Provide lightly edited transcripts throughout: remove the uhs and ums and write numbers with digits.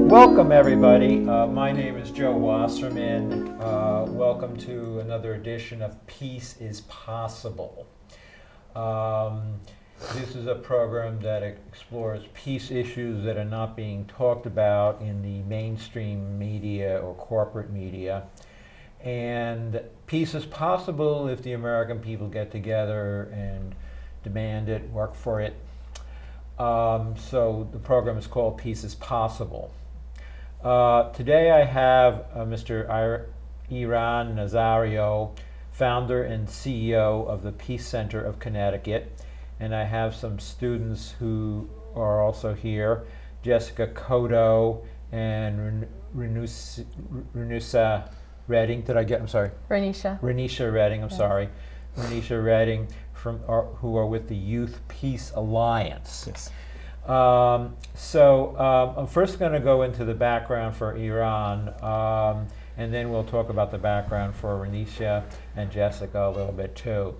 Welcome everybody. My name is Joe Wasserman. Welcome to another edition of Peace is Possible. This is a program that explores peace issues that are not being talked about in the mainstream media or corporate media. And peace is possible if the American people get together and demand it, work for it. So the program is called Peace is Possible. Today I have Mr. Eran Nazario, founder and CEO of the Peace Center of Connecticut. And I have some students who are also here, Jessica Cotto and Renishas Redding. Did I get, I'm sorry? Renisha Redding, I'm sorry. Renisha Redding, who are with the Youth Peace Alliance. Yes. I'm first going to go into the background for Eran, and then we'll talk about the background for Renisha and Jessica a little bit too.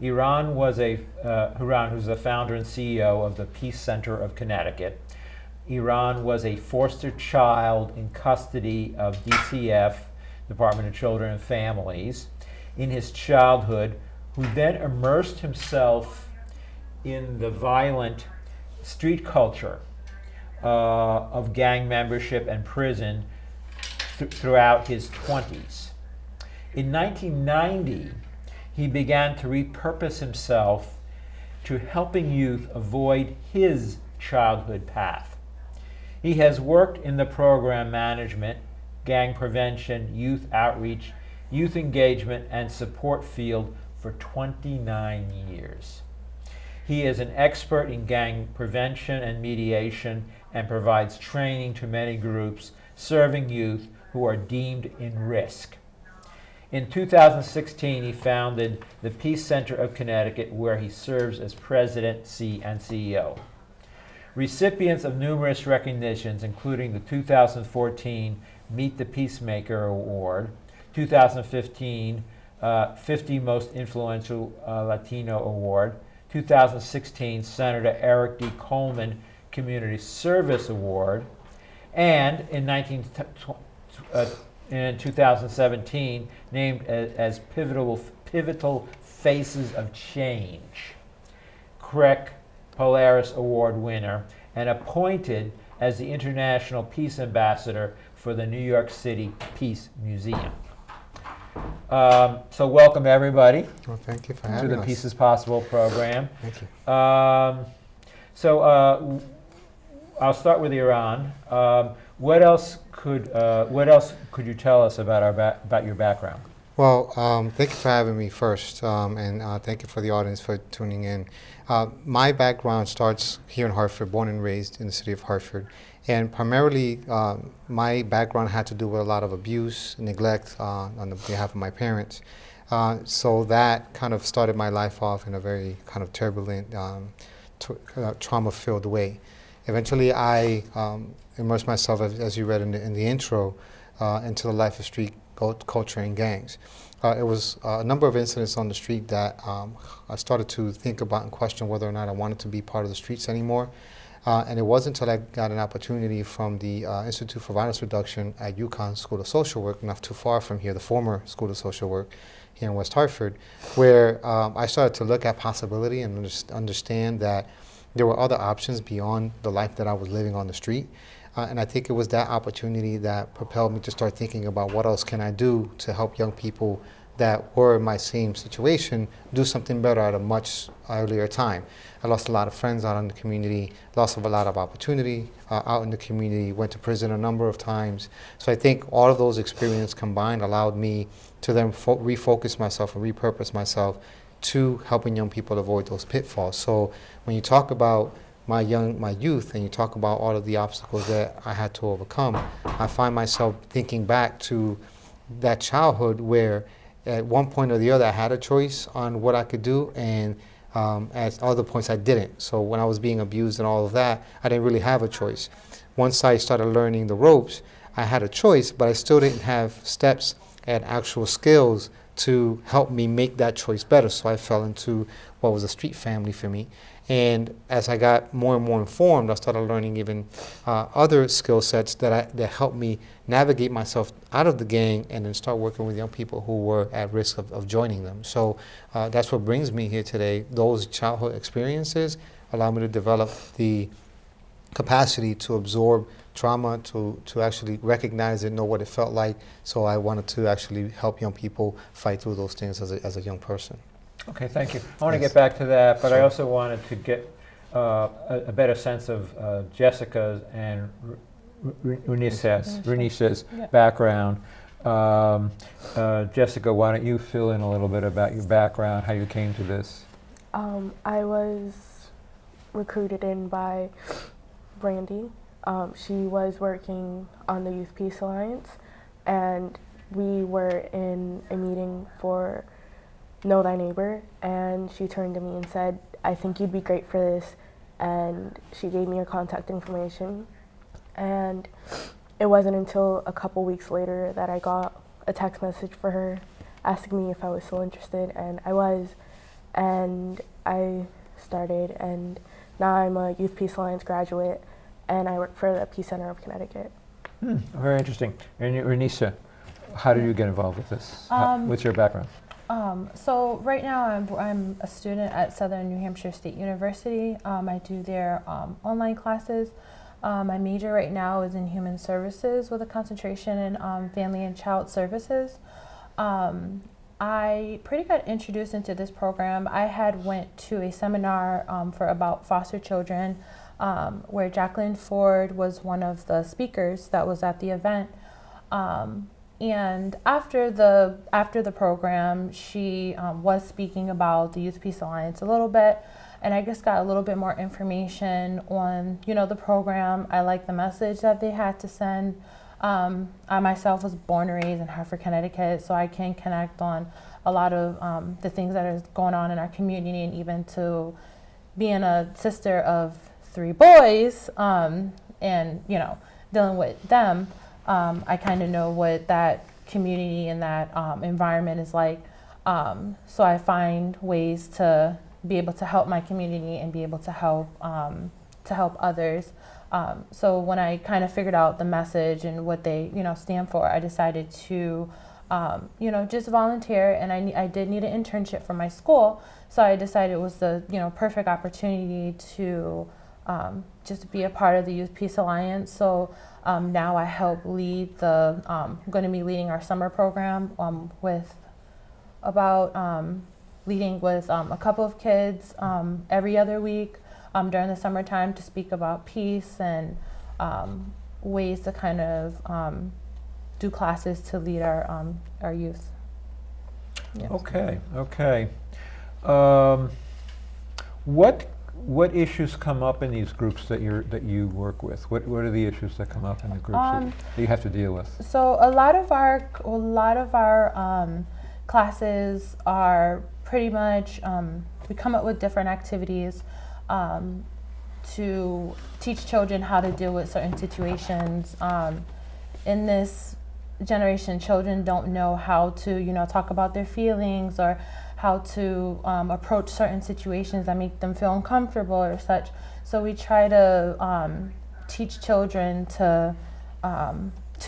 Eran who's the founder and CEO of the Peace Center of Connecticut. Eran was a foster child in custody of DCF, Department of Children and Families, in his childhood, who then immersed himself in the violent street culture of gang membership and prison throughout his 20s. In 1990, he began to repurpose himself to helping youth avoid his childhood path. He has worked in the program management, gang prevention, youth outreach, youth engagement, and support field for 29 years. He is an expert in gang prevention and mediation and provides training to many groups serving youth who are deemed in risk. In 2016, he founded the Peace Center of Connecticut, where he serves as president and CEO. Recipients of numerous recognitions, including the 2014 Meet the Peacemaker Award, 2015 50 Most Influential Latino Award, 2016 Senator Eric D. Coleman Community Service Award, and in 2017 named as Pivotal Faces of Change, CREC Polaris Award winner, and appointed as the International Peace Ambassador for the New York City Peace Museum. So welcome everybody. Well, thank you for having to the us. Peace is Possible program. Thank you. I'll start with Eran. What else could you tell us about your background? Well, thank you for having me first, and thank you for the audience for tuning in. My background starts here in Hartford, born and raised in the city of Hartford. And primarily, my background had to do with a lot of abuse, neglect on the behalf of my parents. So that kind of started my life off in a very kind of turbulent, trauma-filled way. Eventually, I immersed myself, as you read in the intro, into the life of street culture and gangs. It was a number of incidents on the street that I started to think about and question whether or not I wanted to be part of the streets anymore. And it wasn't until I got an opportunity from the Institute for Violence Reduction at UConn School of Social Work, not too far from here, the former School of Social Work here in West Hartford, where I started to look at possibility and understand that there were other options beyond the life that I was living on the street. And I think it was that opportunity that propelled me to start thinking about what else can I do to help young people that were in my same situation do something better at a much earlier time. I lost a lot of friends out in the community, lost a lot of opportunity out in the community, went to prison a number of times. So I think all of those experiences combined allowed me to then refocus myself and repurpose myself to helping young people avoid those pitfalls. So when you talk about my youth and you talk about all of the obstacles that I had to overcome, I find myself thinking back to that childhood where at one point or the other I had a choice on what I could do, and at other points I didn't. So when I was being abused and all of that, I didn't really have a choice. Once I started learning the ropes, I had a choice, but I still didn't have steps and actual skills to help me make that choice better. So I fell into what was a street family for me. And as I got more and more informed, I started learning even other skill sets that helped me navigate myself out of the gang and then start working with young people who were at risk of joining them. So that's what brings me here today. Those childhood experiences allow me to develop the capacity to absorb trauma, to actually recognize it, know what it felt like. So I wanted to actually help young people fight through those things as a young person. Okay, thank you. I want to Yes. get back to that, but I Sure. also wanted to get a better sense of Jessica's and Renishas' Yeah. background. Jessica, why don't you fill in a little bit about your background, how you came to this? I was recruited in by Brandy. She was working on the Youth Peace Alliance, and we were in a meeting for Know Thy Neighbor, and she turned to me and said, I think you'd be great for this, and she gave me her contact information. And it wasn't until a couple weeks later that I got a text message for her asking me if I was still interested, and I was, and I started, and now I'm a Youth Peace Alliance graduate, and I work for the Peace Center of Connecticut. Very interesting. And Renisha, how did you get involved with this? What's your background? So right now I'm a student at Southern New Hampshire State University. I do their online classes. My major right now is in human services with a concentration in family and child services. I pretty got introduced into this program. I had went to a seminar for about foster children where Jacqueline Ford was one of the speakers that was at the event. And after the program, she was speaking about the Youth Peace Alliance a little bit, and I just got a little bit more information on, the program. I liked the message that they had to send. I myself was born and raised in Hartford, Connecticut, so I can connect on a lot of the things that are going on in our community, and even to being a sister of 3 boys, and dealing with them. I kind of know what that community and that environment is like. So I find ways to be able to help my community and be able to help others. So when I kind of figured out the message and what they stand for, I decided to just volunteer, and I did need an internship for my school. So I decided it was the perfect opportunity to just be a part of the Youth Peace Alliance. So now I help lead I'm going to be leading our summer program with leading with a couple of kids every other week during the summertime to speak about peace and ways to kind of do classes to lead our youth. Yeah. Okay. What issues come up in these groups that you work with? What are the issues that come up in the groups that you have to deal with? So a lot of our classes are pretty much we come up with different activities to teach children how to deal with certain situations. In this generation, children don't know how to talk about their feelings or how to approach certain situations that make them feel uncomfortable or such. So we try to teach children to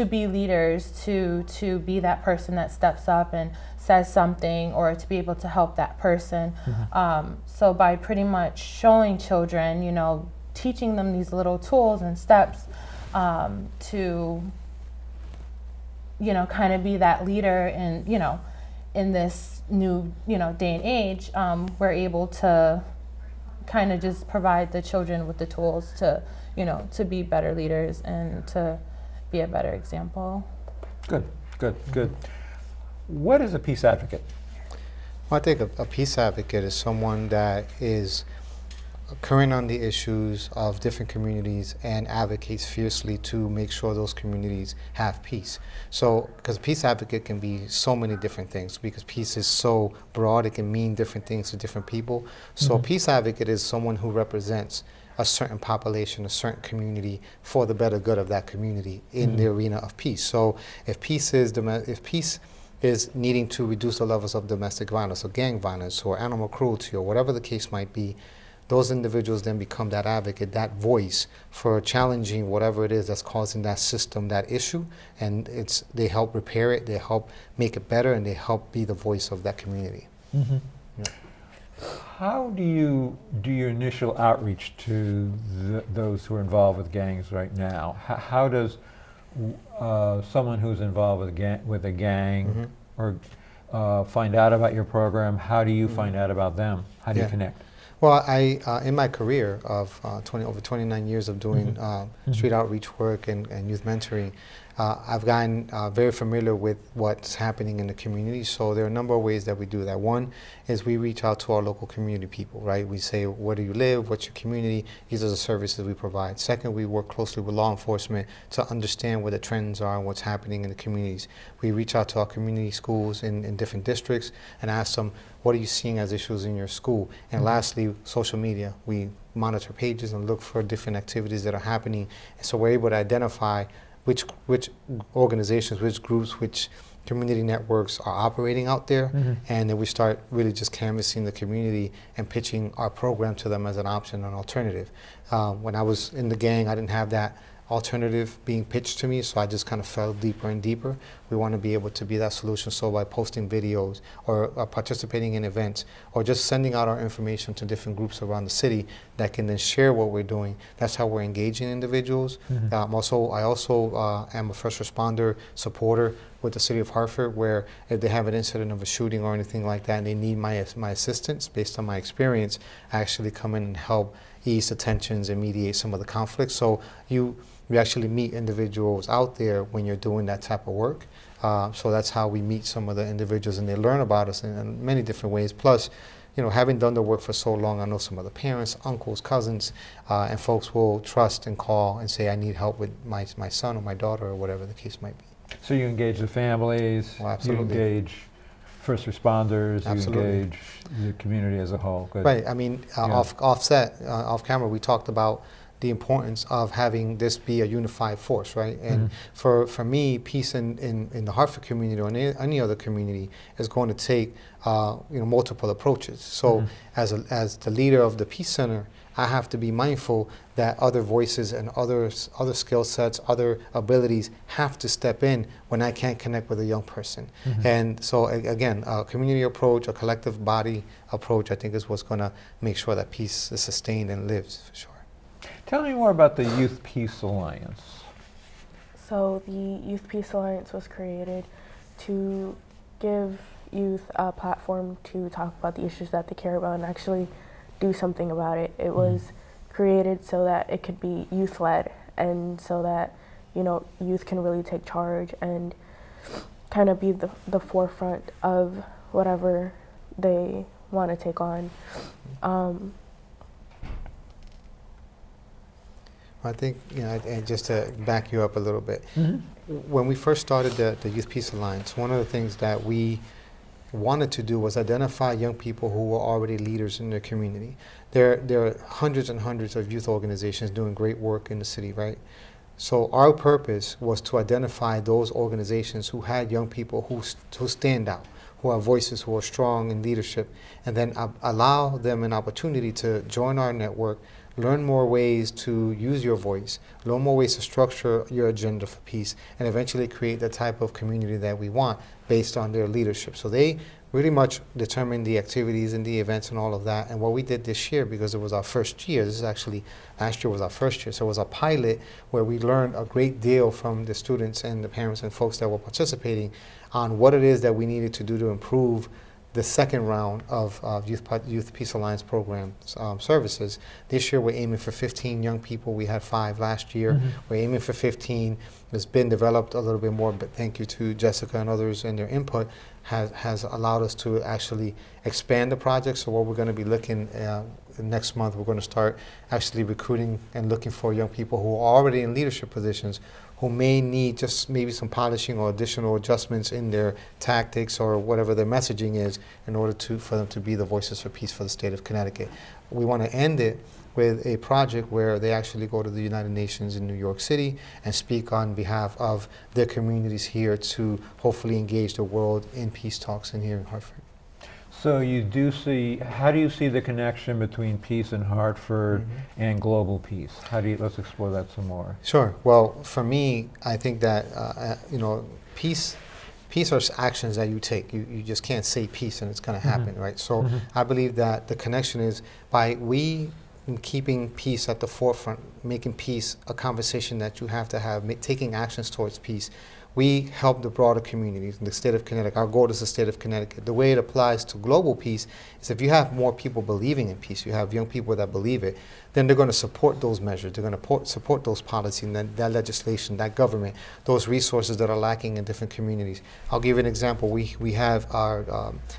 be leaders, to be that person that steps up and says something, or to be able to help that person. Mm-hmm. So by pretty much showing children, teaching them these little tools and steps to kind of be that leader in this new day and age, we're able to kind of just provide the children with the tools to be better leaders and to be a better example. Good. What is a peace advocate? Well, I think a peace advocate is someone that is current on the issues of different communities and advocates fiercely to make sure those communities have peace. So, because peace advocate can be so many different things, because peace is so broad, it can mean different things to different people. So, Mm-hmm. peace advocate is someone who represents a certain population, a certain community for the better good of that community in the arena of peace. So, if peace is needing to reduce the levels of domestic violence or gang violence or animal cruelty or whatever the case might be, those individuals then become that advocate, that voice for challenging whatever it is that's causing that system, that issue, and they help repair it, they help make it better, and they help be the voice of that community. Mm-hmm. Yeah. How do you do your initial outreach to those who are involved with gangs right now? How does someone who's involved with a gang or find out about your program? How do you find out about them? How do you connect? Well, in my career of over 29 years of doing street outreach work and youth mentoring, I've gotten very familiar with what's happening in the community. So there are a number of ways that we do that. One is we reach out to our local community people, right? We say, where do you live? What's your community? These are the services we provide. Second, we work closely with law enforcement to understand where the trends are and what's happening in the communities. We reach out to our community schools in different districts and ask them, what are you seeing as issues in your school? And lastly, social media. We monitor pages and look for different activities that are happening. And so we're able to identify which organizations, which groups, which community networks are operating out there, and then we start really just canvassing the community and pitching our program to them as an option, an alternative. When I was in the gang, I didn't have that alternative being pitched to me, so I just kind of fell deeper and deeper. We want to be able to be that solution, so by posting videos or participating in events or just sending out our information to different groups around the city that can then share what we're doing, that's how we're engaging individuals. I also am a first responder supporter with the city of Hartford, where if they have an incident of a shooting or anything like that and they need my assistance based on my experience, I actually come in and help ease the tensions and mediate some of the conflicts. So you actually meet individuals out there when you're doing that type of work. So that's how we meet some of the individuals, and they learn about us in many different ways. Plus, you know, having done the work for so long, I know some of the parents, uncles, cousins, and folks will trust and call and say, I need help with my son or my daughter or whatever the case might be. So you engage the families, Well, you absolutely. engage first responders, Absolutely. you engage the community as a whole. Good. Right. I mean, off camera, we talked about the importance of having this be a unified force, right? And for me, peace in the Hartford community or in any other community is going to take multiple approaches. So as the leader of the Peace Center, I have to be mindful that other voices and other skill sets, other abilities have to step in when I can't connect with a young person. And so again, a community approach, a collective body approach, I think is what's going to make sure that peace is sustained and lives, for sure. Tell me more about the Youth Peace Alliance. So the Youth Peace Alliance was created to give youth a platform to talk about the issues that they care about and actually do something about it. It was created so that it could be youth-led, and so that, you know, youth can really take charge and kind of be the forefront of whatever they want to take on. I think, and just to back you up a little bit, when we first started the Youth Peace Alliance, one of the things that we wanted to do was identify young people who were already leaders in their community. There are hundreds and hundreds of youth organizations doing great work in the city, right? So our purpose was to identify those organizations who had young people who stand out, who have voices, who are strong in leadership, and then allow them an opportunity to join our network, learn more ways to use your voice, learn more ways to structure your agenda for peace, and eventually create the type of community that we want based on their leadership. So they really much determine the activities and the events and all of that. And what we did this year, because it was our first year, this is actually, last year was our first year, so it was a pilot where we learned a great deal from the students and the parents and folks that were participating on what it is that we needed to do to improve the second round of Youth Peace Alliance program services. This year we're aiming for 15 young people. We had 5 last year. We're aiming for 15. It's been developed a little bit more, but thank you to Jessica and others, and their input has allowed us to actually expand the project. So what we're going to be looking next month, we're going to start actually recruiting and looking for young people who are already in leadership positions, who may need just maybe some polishing or additional adjustments in their tactics or whatever their messaging is in order for them to be the voices for peace for the state of Connecticut. We want to end it with a project where they actually go to the United Nations in New York City and speak on behalf of their communities here to hopefully engage the world in peace talks in here in Hartford. So you do see, how do you see the connection between peace in Hartford and global peace? Let's explore that some more. Sure. Well, for me, I think that peace are actions that you take. You just can't say peace and it's going to happen, right? So I believe that the connection is by keeping peace at the forefront, making peace a conversation that you have to have, taking actions towards peace. We help the broader communities in the state of Connecticut. Our goal is the state of Connecticut. The way it applies to global peace is if you have more people believing in peace, you have young people that believe it, then they're going to support those measures. They're going to support those policies and that legislation, that government, those resources that are lacking in different communities. I'll give you an example. We have our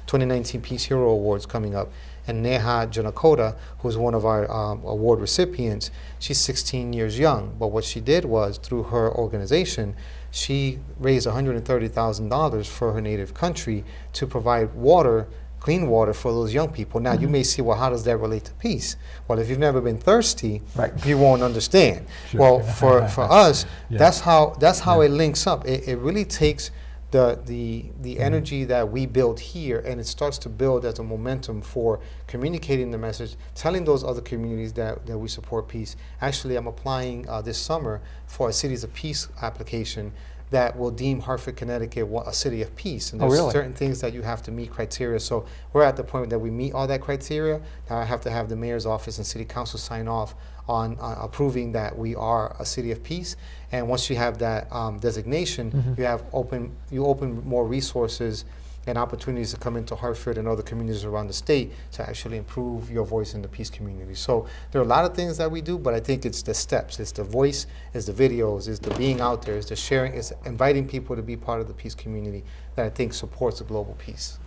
2019 Peace Hero Awards coming up. And Neha Janakota, who's one of our award recipients, she's 16 years young. But what she did was, through her organization, she raised $130,000 for her native country to provide water, clean water for those young people. Now, you may say, well, how does that relate to peace? Well, if you've never been thirsty, you won't understand. Sure. Well, for us, that's how it links up. It really takes the energy that we build here, and it starts to build as a momentum for communicating the message, telling those other communities that we support peace. Actually, I'm applying this summer for a Cities of Peace application that will deem Hartford, Connecticut a city of peace. And there's certain things that you have to meet criteria. So we're at the point that we meet all that criteria. Now I have to have the mayor's office and city council sign off on approving that we are a city of peace. And once you have that designation, you open more resources and opportunities to come into Hartford and other communities around the state to actually improve your voice in the peace community. So there are a lot of things that we do, but I think it's the steps. It's the voice, it's the videos, it's the being out there, it's the sharing, it's inviting people to be part of the peace community that I think supports a global peace.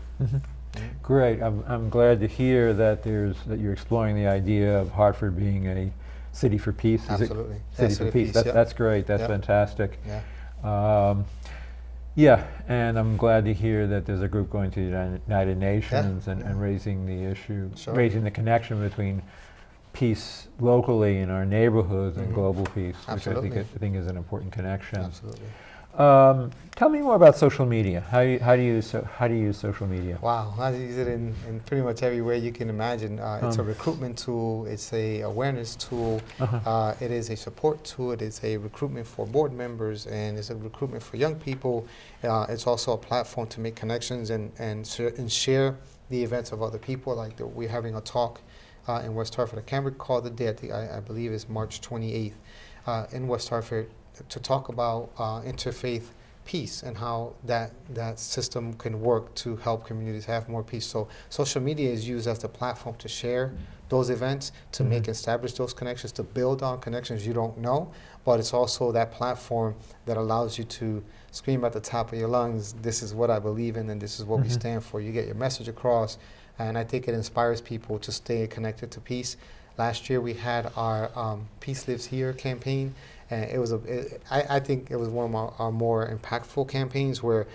Great. I'm glad to hear that you're exploring the idea of Hartford being a city for peace. Absolutely. City for peace. That's great. That's fantastic. Yeah. Yeah, and I'm glad to hear that there's a group going to the United Nations and raising the issue, raising the connection between peace locally in our neighborhoods and global peace, which I think is an important connection. Absolutely. Tell me more about social media. How do you use social media? Wow, I use it in pretty much every way you can imagine. It's a recruitment tool. It's a awareness tool. It is a support tool. It is a recruitment for board members, and it's a recruitment for young people. It's also a platform to make connections and share the events of other people. Like we're having a talk in West Hartford. I can't recall the date. I believe it's March 28th in West Hartford, to talk about interfaith peace and how that system can work to help communities have more peace. So social media is used as the platform to share those events, to establish those connections, to build on connections you don't know, but it's also that platform that allows you to scream at the top of your lungs, this is what I believe in and this is what we stand for. You get your message across, and I think it inspires people to stay connected to peace. Last year we had our Peace Lives Here campaign. And I think it was one of our more impactful campaigns where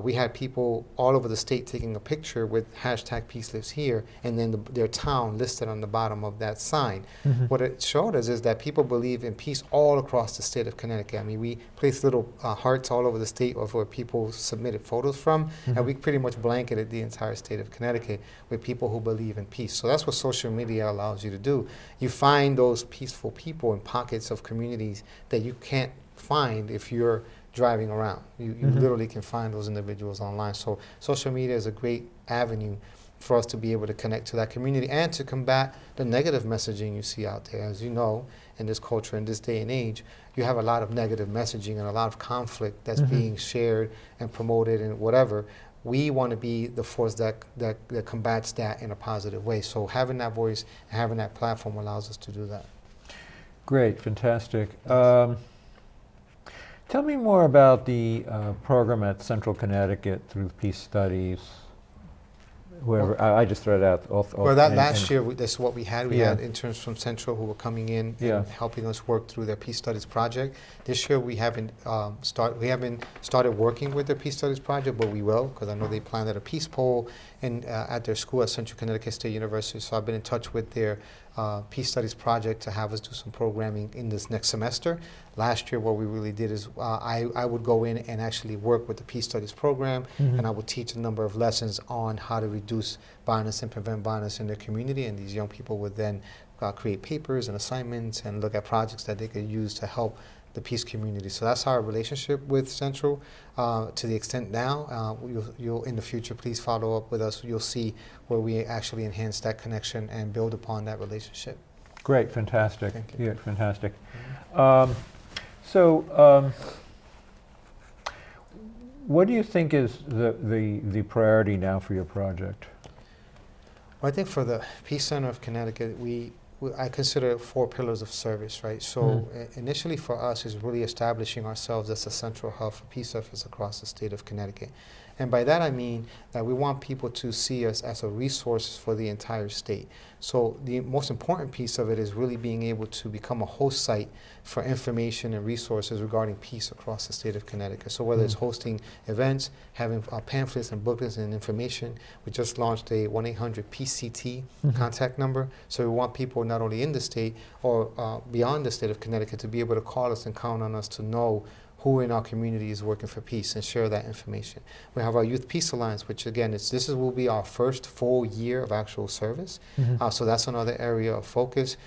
we had people all over the state taking a picture with hashtag Peace Lives Here and then their town listed on the bottom of that sign. What it showed us is that people believe in peace all across the state of Connecticut. I mean, we placed little hearts all over the state of where people submitted photos from, and we pretty much blanketed the entire state of Connecticut with people who believe in peace. So that's what social media allows you to do. You find those peaceful people in pockets of communities that you can't find if you're driving around. You literally can find those individuals online. So social media is a great avenue for us to be able to connect to that community and to combat the negative messaging you see out there. As you know, in this culture, in this day and age, you have a lot of negative messaging and a lot of conflict that's being shared and promoted and whatever. We want to be the force that combats that in a positive way. So having that voice and having that platform allows us to do that. Great, fantastic. Tell me more about the program at Central Connecticut through Peace Studies. Whoever I just threw it out. Well, last year that's what we had. We had interns from Central who were coming in and helping us work through their Peace Studies project. This year we haven't started working with their Peace Studies project, but we will, because I know they planned at a peace poll at their school at Central Connecticut State University. So I've been in touch with their Peace Studies project to have us do some programming in this next semester. Last year, what we really did is I would go in and actually work with the Peace Studies program, and I would teach a number of lessons on how to reduce violence and prevent violence in their community, and these young people would then create papers and assignments and look at projects that they could use to help the peace community. So that's our relationship with Central to the extent now. You'll in the future, please follow up with us. You'll see where we actually enhance that connection and build upon that relationship. Great, fantastic. Thank you. Yeah, fantastic. Mm-hmm. What do you think is the priority now for your project? Well, I think for the Peace Center of Connecticut, I consider 4 pillars of service, right? So initially for us is really establishing ourselves as a central hub for peace efforts across the state of Connecticut. And by that I mean that we want people to see us as a resource for the entire state. So the most important piece of it is really being able to become a host site for information and resources regarding peace across the state of Connecticut. So whether it's hosting events, having pamphlets and booklets and information, we just launched a 1-800-PCT contact number. So we want people not only in the state or beyond the state of Connecticut to be able to call us and count on us to know who in our community is working for peace and share that information. We have our Youth Peace Alliance, which again, will be our first full year of actual service. So that's another area of focus.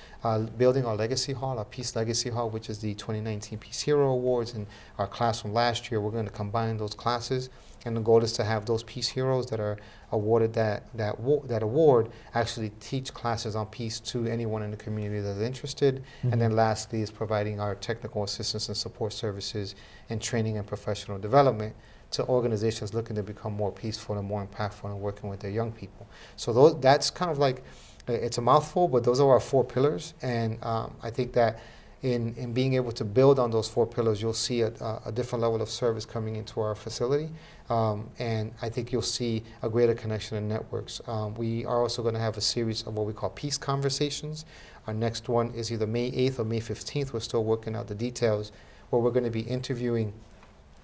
Building our Legacy Hall, our Peace Legacy Hall, which is the 2019 Peace Hero Awards and our class from last year. We're going to combine those classes, and the goal is to have those peace heroes that are awarded that award actually teach classes on peace to anyone in the community that's interested. And then lastly is providing our technical assistance and support services and training and professional development to organizations looking to become more peaceful and more impactful and working with their young people. So that's kind of like, it's a mouthful, but those are our 4 pillars. And I think that in being able to build on those 4 pillars, you'll see a different level of service coming into our facility. And I think you'll see a greater connection in networks. We are also going to have a series of what we call peace conversations. Our next one is either May 8th or May 15th. We're still working out the details, where we're going to be interviewing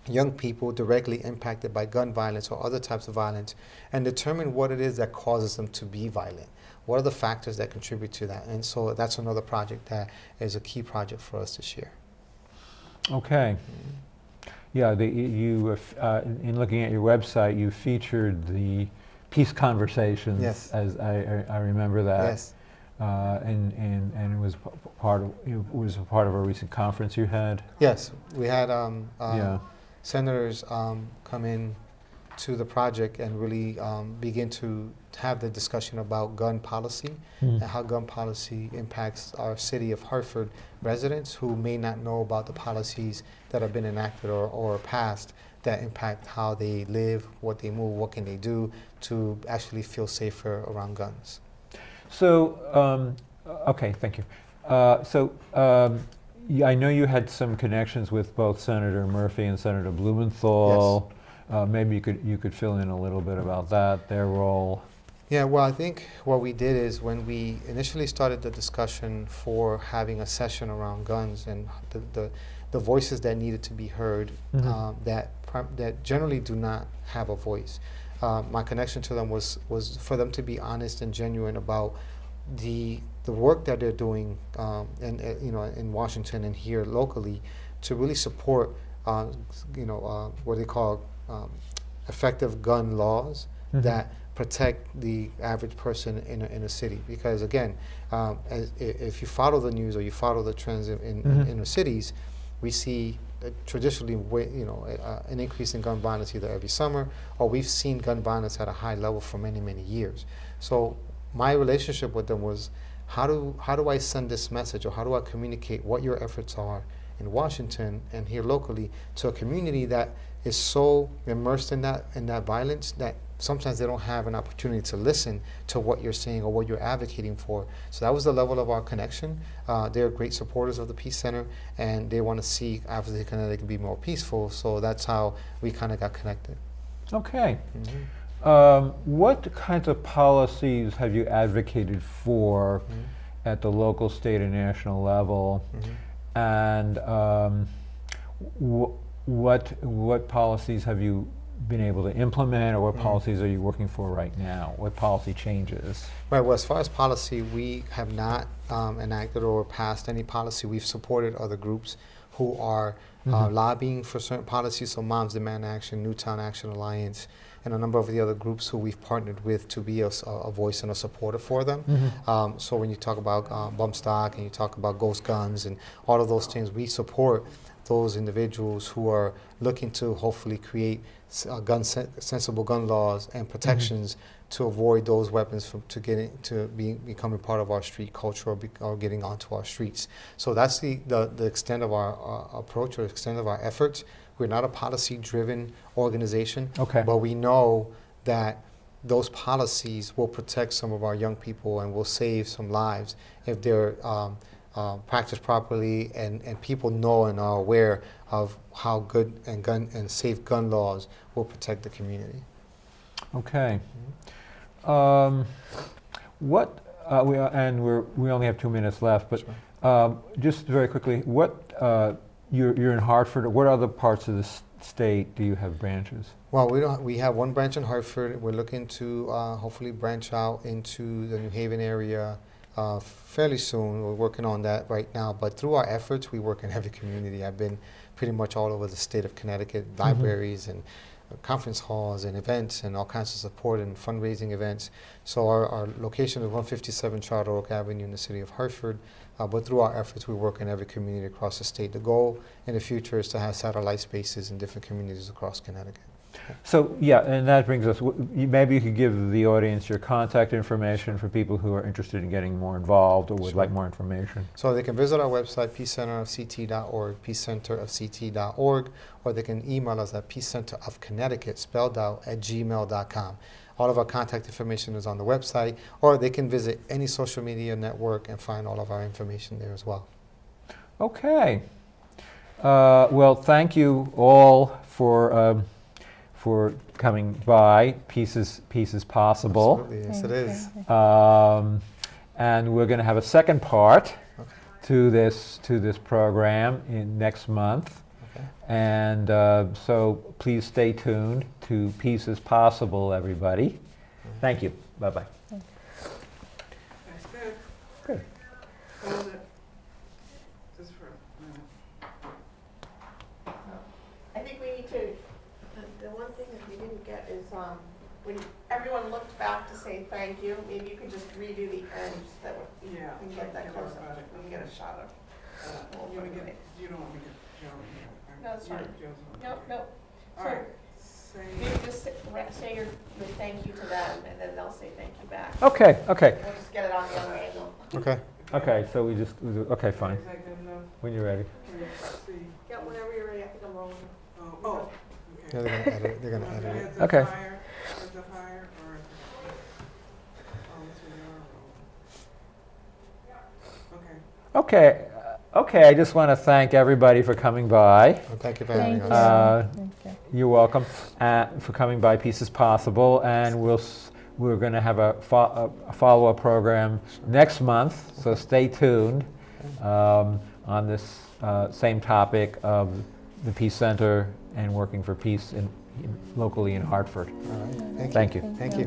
young people directly impacted by gun violence or other types of violence and determine what it is that causes them to be violent. What are the factors that contribute to that? And so that's another project that is a key project for us this year. Okay. Yeah, in looking at your website, you featured the peace conversations. Yes. As I remember that. Yes. And it was part of a recent conference you had. Yes, we had Yeah. senators come in to the project and really begin to have the discussion about gun policy and how gun policy impacts our city of Hartford residents who may not know about the policies that have been enacted or passed that impact how they live, what they move, what can they do to actually feel safer around guns. So, okay, thank you. Yeah, I know you had some connections with both Senator Murphy and Senator Blumenthal. Yes. Maybe you could fill in a little bit about that, their role. Yeah, well, I think what we did is when we initially started the discussion for having a session around guns and the voices that needed to be heard that generally do not have a voice. My connection to them was for them to be honest and genuine about the work that they're doing in Washington and here locally to really support what they call effective gun laws that protect the average person in a city. Because again, if you follow the news or you follow the trends in inner cities, we see traditionally an increase in gun violence either every summer, or we've seen gun violence at a high level for many, many years. So my relationship with them was, how do I send this message, or how do I communicate what your efforts are in Washington and here locally to a community that is so immersed in that violence that sometimes they don't have an opportunity to listen to what you're saying or what you're advocating for. So that was the level of our connection. They're great supporters of the Peace Center, and they want to see obviously Connecticut be more peaceful. So that's how we kind of got connected. Okay. What kinds of policies have you advocated for at the local, state, and national level? And what policies have you been able to implement, or what policies are you working for right now? What policy changes? Right. Well, as far as policy, we have not enacted or passed any policy. We've supported other groups who are lobbying for certain policies. So, Moms Demand Action, Newtown Action Alliance, and a number of the other groups who we've partnered with to be a voice and a supporter for them. So, when you talk about bump stock and you talk about ghost guns and all of those things, we support those individuals who are looking to hopefully create sensible gun laws and protections to avoid those weapons from becoming part of our street culture or getting onto our streets. So that's the extent of our approach or extent of our efforts. We're not a policy-driven organization, but we know that those policies will protect some of our young people and will save some lives if they're practiced properly, and people know and are aware of how good and safe gun laws will protect the community. Okay. We only have 2 minutes left, but just very quickly, you're in Hartford. What other parts of the state do you have branches? Well, we have one branch in Hartford. We're looking to hopefully branch out into the New Haven area fairly soon. We're working on that right now. But through our efforts, we work in every community. I've been pretty much all over the state of Connecticut, libraries and conference halls and events and all kinds of support and fundraising events. So our location is 157 Charter Oak Avenue in the city of Hartford. But through our efforts, we work in every community across the state. The goal in the future is to have satellite spaces in different communities across Connecticut. So, yeah, and that brings us, maybe you could give the audience your contact information for people who are interested in getting more involved or would like more information. So they can visit our website, peacecenterofct.org, peacecenterofct.org, or they can email us at peacecenterofconnecticut, spelled out, @gmail.com. All of our contact information is on the website, or they can visit any social media network and find all of our information there as well. Okay. Well, thank you all for coming by. Peace is possible. Absolutely, yes it is. And we're going to have a second part to this program in next month. Okay. And so please stay tuned to Peace is Possible, everybody. Thank you. Bye-bye. That's good. Good. Hold it. Just for a minute. I think we need to, the one thing that we didn't get is, when everyone looked back to say thank you, maybe you could just redo the end that we Yeah. can get that close up. Project. We can get a shot of. You want to get, you don't want me to get Joe in here. No, it's fine. Nope, nope. All So right. Say, maybe just say your thank you to them, and then they'll say thank you back. Okay. We'll just get it on the other angle. Okay. So okay, fine. is that good enough? When you're ready. Can you see? Yeah, whenever you're ready, I think I'm rolling. Oh, Yeah, okay. they're gonna edit it. Is the Okay. fire, is the fire, or is the, oh, it's in your roll. Okay. Okay, I just want to thank everybody for coming by. Well, thank you for having Thank us. you. You're welcome for coming by. Peace is Possible, and we're going to have a follow-up program next month. So stay tuned on this same topic of the Peace Center and working for peace locally in Hartford. All right. Thank you. Thank you.